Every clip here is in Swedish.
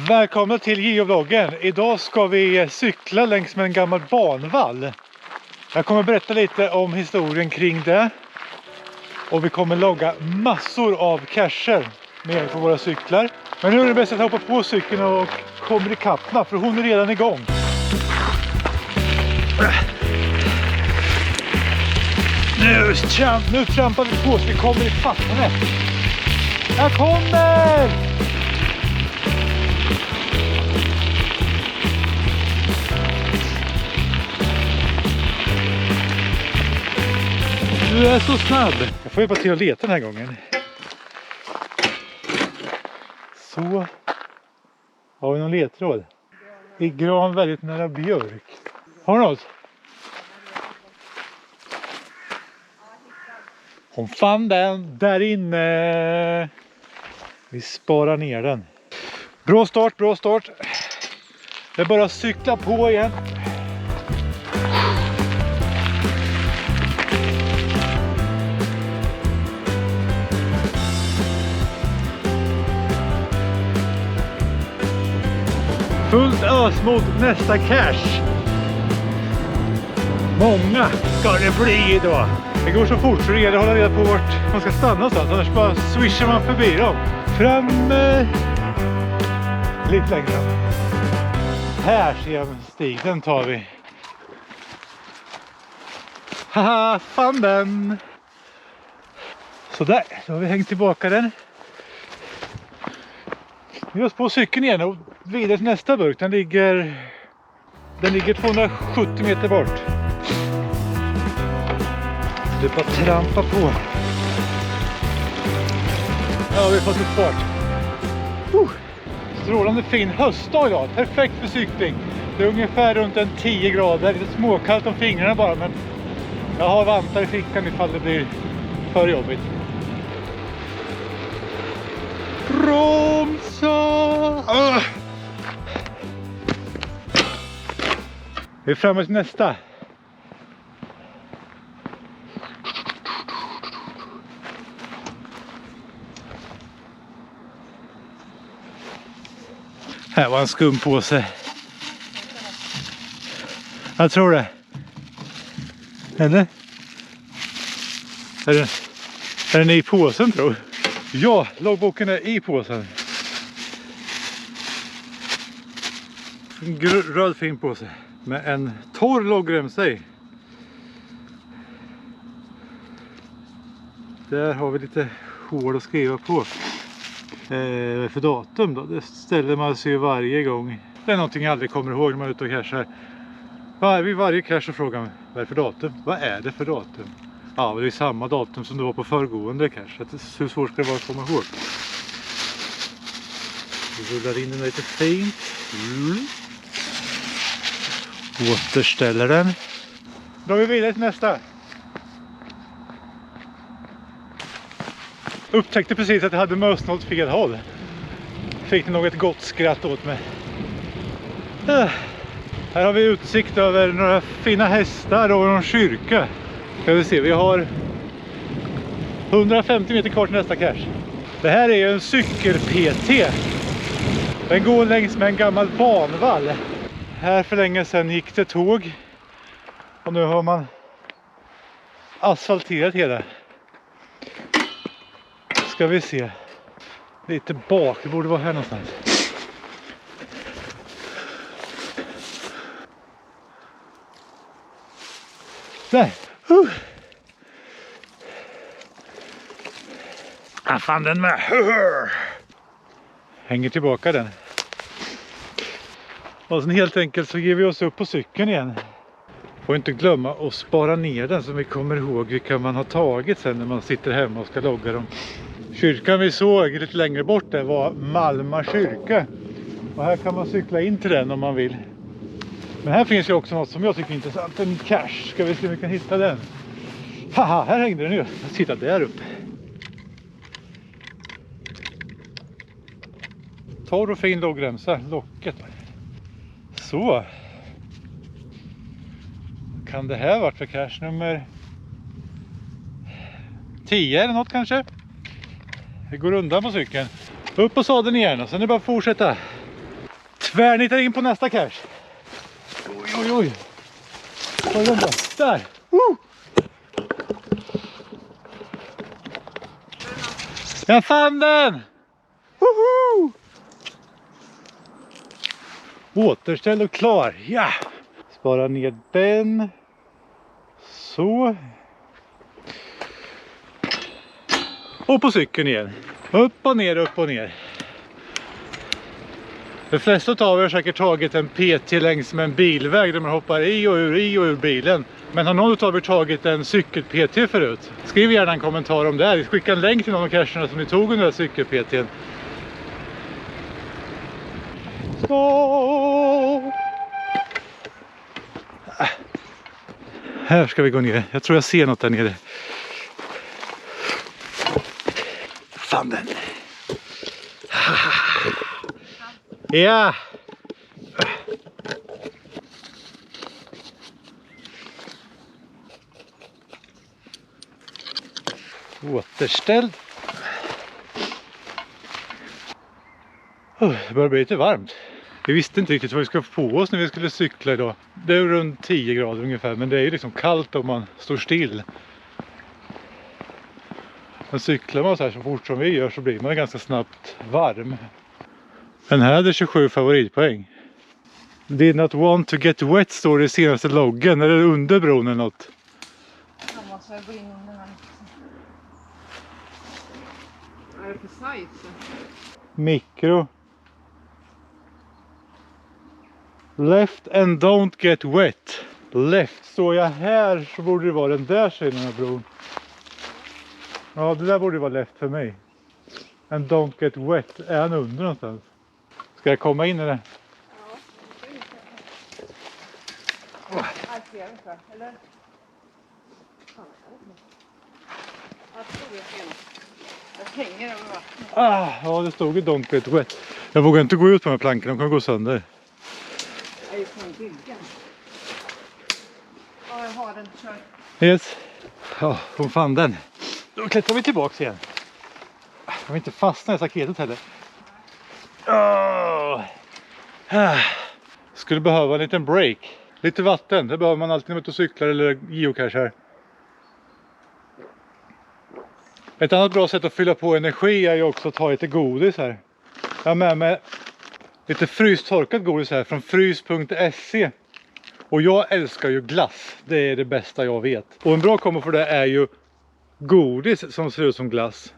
Välkomna till geovloggen. Idag ska vi cykla längs med en gammal banvall. Jag kommer berätta lite om historien kring det. Och vi kommer logga massor av cacher med på våra cyklar. Men nu är det bäst att hoppa på cykeln och kommer i kappna, för hon är redan igång. Nu trampar vi på så vi kommer i fatt henne. Jag kommer! Du är så snabb. Jag får hjälpa till att leta den här gången. Så. Har vi någon ledtråd? I gran väldigt nära björk. Har du något? Hon fann den där inne. Vi sparar ner den. Bra start, bra start. Det är bara att cykla på igen. Fullt ös mot nästa cache. Många ska det bli idag. Det går så fort så det gäller att hålla reda på vart man ska stanna någonstans. Annars bara swishar man förbi dem. Fram lite längre fram. Här ser jag en stig, den tar vi. Haha, fann den. Sådär, då har vi hängt tillbaka den. Vi är på cykeln igen och vidare till nästa burk. Den ligger 270 meter bort. Det är bara att trampa på. Ja, vi har fått upp fart. Strålande fin höstdag idag. Perfekt för cykling. Det är ungefär runt en 10 grader. Lite småkallt om fingrarna bara, men jag har vantar i fickan ifall det blir för jobbigt. Bromsa! Vi är framme till nästa. Här var en skum påse. Jag tror det. Eller? Är den i påsen, tror jag? Ja, loggboken är i påsen. En röd fin påse med en torr loggremsa i. Där har vi lite hål att skriva på. För datum då, det ställer man sig ju varje gång. Det är någonting jag aldrig kommer ihåg när man är ute och cashar. Vid varje cache så frågar man, vad är det för datum? Vad är det för datum? Ja, det är samma datum som det var på föregående cache. Hur svårt ska det vara att komma ihåg? Vi rullar in den lite fint. Återställer den. Då har vi vidare till nästa. Upptäckte precis att jag hade mössen åt fel håll. Fick nog ett gott skratt åt mig. Här har vi utsikt över några fina hästar och någon kyrka. Ska vi se, vi har 150 meter kvar till nästa cache. Det här är ju en cykel-PT. Den går längs med en gammal banvall. Här för länge sedan gick det tåg. Och nu har man asfalterat hela. Ska vi se. Lite bak, det borde vara här någonstans. Där. Jag fann den med. Hänger tillbaka den. Och sen helt enkelt så ger vi oss upp på cykeln igen. Får inte glömma att spara ner den så vi kommer ihåg vilka man har tagit sen när man sitter hemma och ska logga dem. Kyrkan vi såg lite längre bort där var Malma kyrka. Och här kan man cykla in till den om man vill. Men här finns ju också något som jag tycker är intressant. En cache. Ska vi se om vi kan hitta den. Haha, här hängde den ju. Jag sitter där uppe. Torr och fin loggremsa. Locket. Så. Kan det här varit för cache nummer 10 eller något kanske? Vi går undan på cykeln. Upp på sadeln igen och sen är det bara att fortsätta. Tvärnitar in på nästa cache. Oj, oj, oj. Var är den då? Där. Jag fann den! Woho! Återställd och klar. Ja! Spara ner den. Så. Och på cykeln igen. Upp och ner, upp och ner. De flesta av er har säkert tagit en PT längs med en bilväg där man hoppar i och ur bilen. Men har någon av er tagit en cykel-PT förut? Skriv gärna en kommentar om det här. Skicka en länk till någon av cacherna som ni tog under cykel-PT:n. Här ska vi gå ner. Jag tror jag ser något där nere. Fan den. Ja. Återställd. Det börjar bli lite varmt. Vi visste inte riktigt vad vi ska få på oss när vi skulle cykla idag. Det är runt 10 grader ungefär, men det är ju liksom kallt om man står still. Men cyklar man så här så fort som vi gör så blir man ganska snabbt varm. Men här hade 27 favoritpoäng. Did not want to get wet står det i senaste loggen. Är det under bron eller något? Jag måste gå in under här. Vad är det för size? Mikro. Left and don't get wet. Left. Står jag här så borde det vara den där sidan av bron. Ja, det där borde vara left för mig. And don't get wet. Är han under någonstans? Ska jag komma in i det? Ja, det är inte. Ser inte, eller? Jag tror det är fel. Jag hänger över vattnet. Ja, det stod ju don't get wet. Jag vågar inte gå ut på de här plankorna, de kan gå sönder. Jag är ju från byggen. Ja, jag har den kört. Yes. Ja, hon fann den. Då klättrar vi tillbaka igen. Jag vill inte fastna i staketet heller. Skulle behöva en liten break. Lite vatten, det behöver man alltid när man cyklar eller geocacher. Ett annat bra sätt att fylla på energi är ju också att ta lite godis här. Jag har med mig lite frystorkat godis här från frys.se. Och jag älskar ju glass. Det är det bästa jag vet. Och en bra kombo för det är ju godis som ser ut som glass.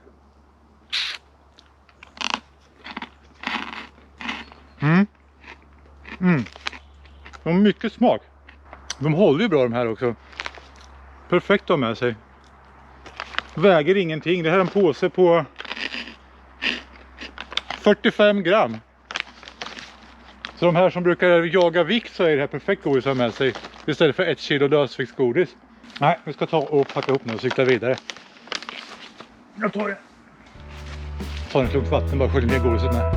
De har mycket smak. De håller ju bra de här också. Perfekt att ha med sig. Väger ingenting. Det här är en påse på 45 gram. Så de här som brukar jaga vikt så är det här perfekt godis att ha med sig. Istället för 1 kilo lösviktsgodis. Nej, vi ska ta och packa upp nu och cykla vidare. Jag tar det. Ta en klunk vatten, bara skölj ner godiset med.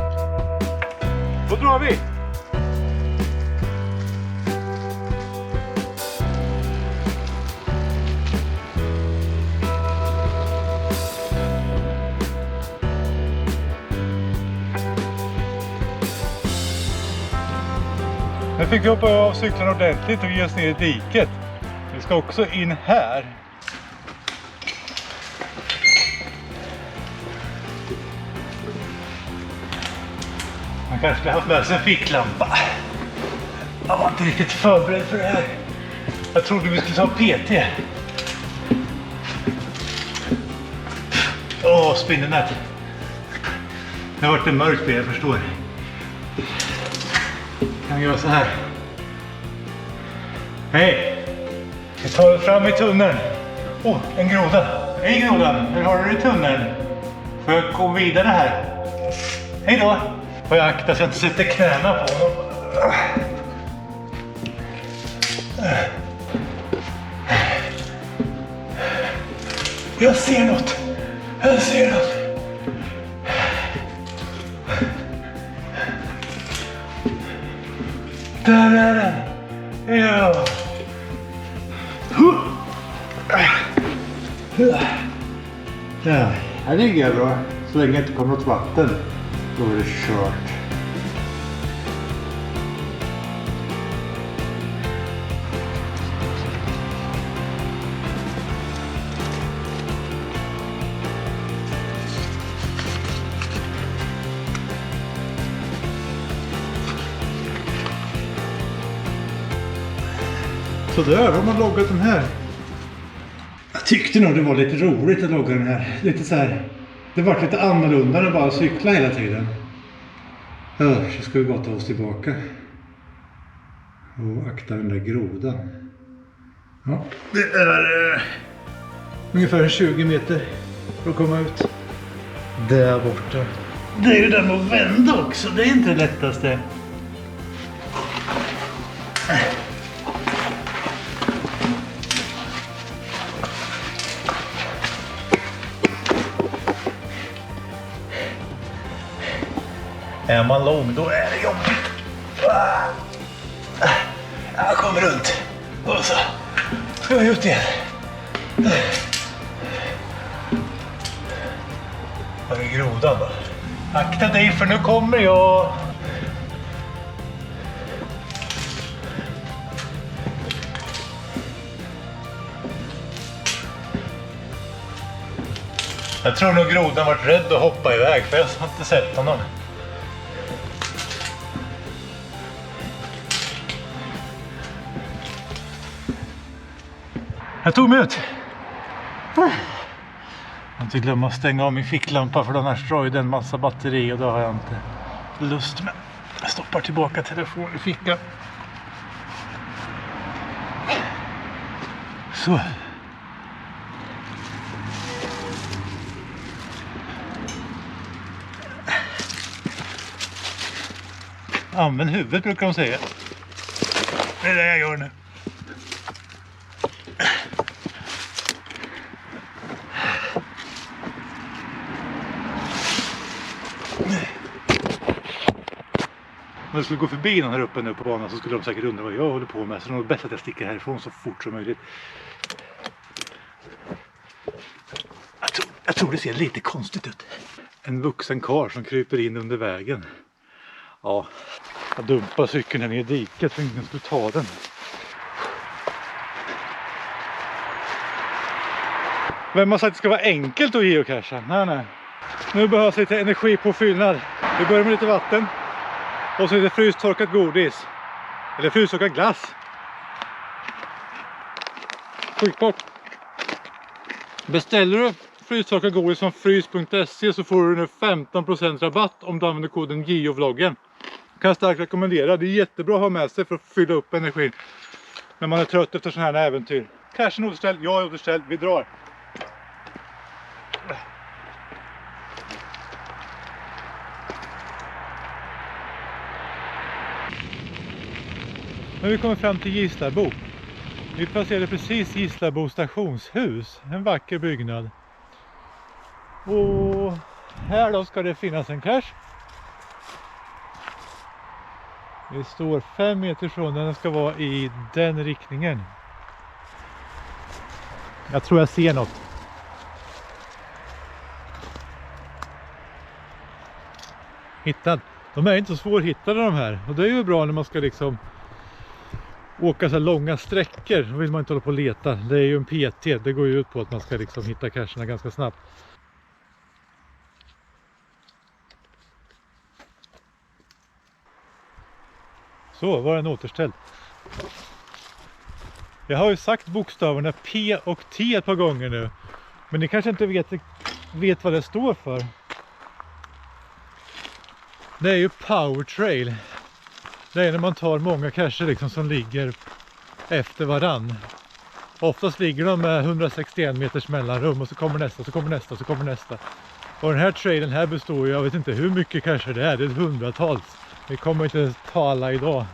Då drar vi! Nu fick vi hoppa av cykeln ordentligt och ge oss ner i diket. Vi ska också in här. Man kanske skulle haft med sig en ficklampa. Jag var inte riktigt förberedd för det här. Jag trodde vi skulle ta PT. Spinnernät. Det har varit en mörkt det, jag förstår. Kan vi göra så här. Hej! Vi tar oss fram i tunneln. En groda. Hej grodan, hur har du det i tunneln? Får jag gå vidare här? Hej då! Får jag akta så jag inte sätter knäna på honom. Jag ser något. Jag ser något. Där är den. Ja. Där. Här ligger jag bra. Så länge det inte kommer något vatten. Då är det kört. sådär, har man loggat den här. Jag tyckte nog det var lite roligt att logga den här. Lite så här. Det var lite annorlunda än att bara cykla hela tiden. Så ska vi bara ta oss tillbaka. Och akta den där grodan. Ja, det är ungefär 20 meter för att komma ut. Där borta. Det är ju den att vända också, det är inte det lättaste. Är man lång då är det jobbigt. Jag kommer runt och så ska jag ut igen. Var är grodan då? Akta dig för nu kommer jag. Jag tror nog grodan varit rädd att hoppa iväg för jag har inte sett honom. Jag tog mig ut. Jag inte glömma att stänga av min ficklampa för annars drar ju den massa batteri och då har jag inte lust med. Jag stoppar tillbaka telefonen i fickan. Så. Använd huvudet brukar de säga. Det är det jag gör nu. Om jag skulle gå förbi någon här uppe nu på banan så skulle de säkert undra vad jag håller på med. Så det är nog bäst att jag sticker härifrån så fort som möjligt. Jag tror det ser lite konstigt ut. En vuxen karl som kryper in under vägen. Ja, jag dumpar cykeln här ner i diket för ingen skulle ta den. Vem har sagt att det ska vara enkelt att geocacha? Nej. Nu behövs lite energipåfyllnad. Vi börjar med lite vatten. Och så är det frystorkat godis. Eller frystorkat glass. Skitbart. Beställer du frystorkat godis från frys.se så får du nu 15% rabatt om du använder koden GEOVLOGGEN. Kan jag starkt rekommendera. Det är jättebra att ha med sig för att fylla upp energin. När man är trött efter sådana här äventyr. Cashen återställd, jag är återställd, vi drar. Men vi kommer fram till Gislabo. Vi passerade precis Gislabo stationshus. En vacker byggnad. Och här då ska det finnas en cache. Det står 5 meter från den ska vara i den riktningen. Jag tror jag ser något. Hittad. De är inte så svårhittade de här. Och det är ju bra när man ska liksom åka så här långa sträckor. Då vill man inte hålla på och leta. Det är ju en PT. Det går ju ut på att man ska liksom hitta cacherna ganska snabbt. Så var den återställd. Jag har ju sagt bokstäverna P och T ett par gånger nu. Men ni kanske inte vet vad det står för. Det är ju Power Trail. Det är när man tar många cacher liksom som ligger efter varann. Oftast ligger de med 161 meters mellanrum och så kommer nästa, så kommer nästa, så kommer nästa. Och den här trailen här består ju, jag vet inte hur mycket cacher det är hundratals. Vi kommer inte ta alla idag.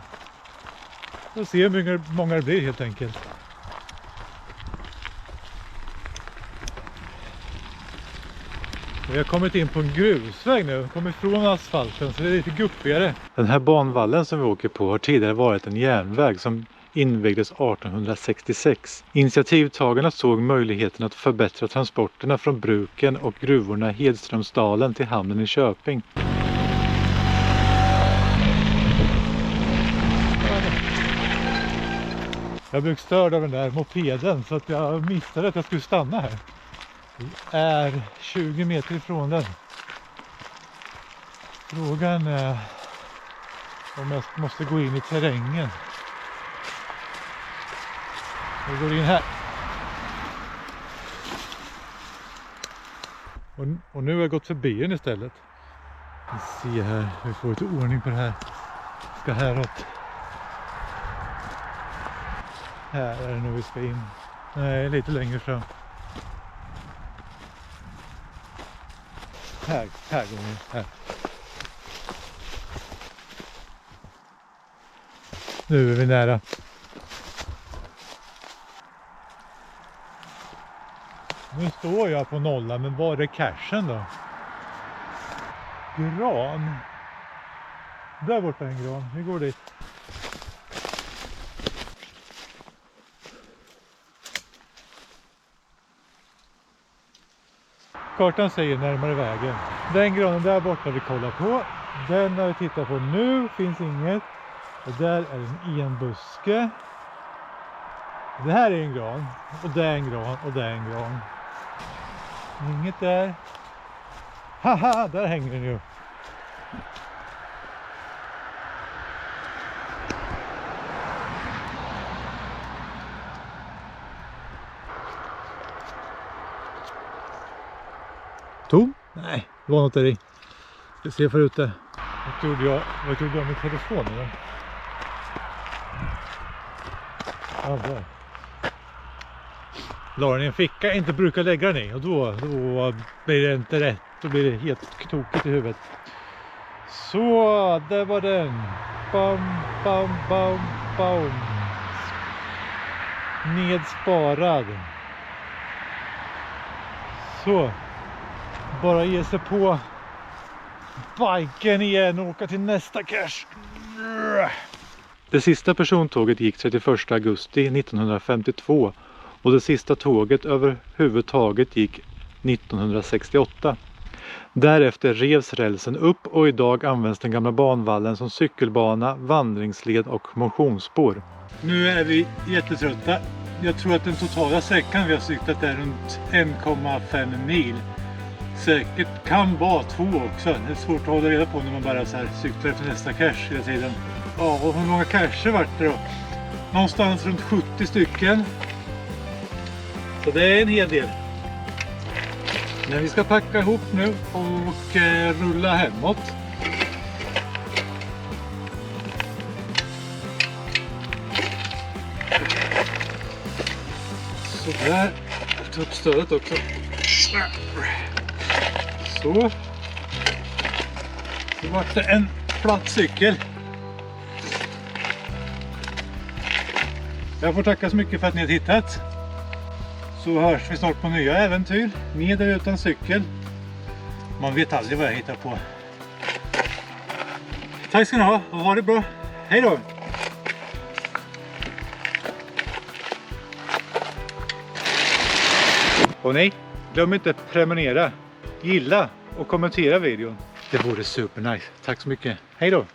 Vi får se hur många det blir helt enkelt. Vi har kommit in på en grusväg nu, kommit från asfalten så det är lite guppigare. Den här banvallen som vi åker på har tidigare varit en järnväg som invigdes 1866. Initiativtagarna såg möjligheten att förbättra transporterna från bruken och gruvorna Hedströmsdalen till hamnen i Köping. Jag blev störd av den där mopeden så att jag missade att jag skulle stanna här. Vi är 20 meter ifrån den. Frågan är om jag måste gå in i terrängen. Vi går in här. Och nu har jag gått förbi den istället. Vi ser här, vi får lite ordning på det här. Ska häråt. Här är det nu vi ska in. Nej, lite längre fram. Här går vi. Här. Nu är vi nära. Nu står jag på nollan, men var är cashen då? Gran. Där borta är en gran. Vi går dit. Kartan säger närmare vägen. Den granen där borta vi kollar på. Den har vi tittat på nu. Finns inget. Och där är en enbuske. Det här är en gran. Och där är en gran. Och där är en gran. Inget där. Haha, där hänger den ju. Tom? Nej, det var något där i. Vi ser förut det. Vad gjorde jag med telefonen då? Ja, där. La den i en ficka, inte brukar lägga den i. Och då blir det inte rätt. Då blir det helt tokigt i huvudet. Så, där var den. Bam, bam, bam, bam. Nedsparad. Så. Bara ge sig på biken igen och åka till nästa cache. Det sista persontåget gick 31 augusti 1952 och det sista tåget överhuvudtaget gick 1968. Därefter revs rälsen upp och idag används den gamla banvallen som cykelbana, vandringsled och motionsspår. Nu är vi jättetrötta. Jag tror att den totala sträckan vi har cyklat är runt 1,5 mil. Säkert kan vara 2 också. Det är svårt att hålla reda på när man bara så här cyklar efter nästa cache hela tiden. Ja, och hur många cacher vart det då? Någonstans runt 70 stycken. Så det är en hel del. Men vi ska packa ihop nu och rulla hemåt. Så där. Ta upp stödet också. Så. Så vart det en platt cykel. Jag får tacka så mycket för att ni har tittat. Så hörs vi snart på nya äventyr. Med eller utan cykel. Man vet aldrig vad jag hittar på. Tack ska ni ha och ha det bra. Hej då! Och nej, glöm inte att prenumerera, gilla och kommentera videon. Det vore super nice. Tack så mycket. Hej då!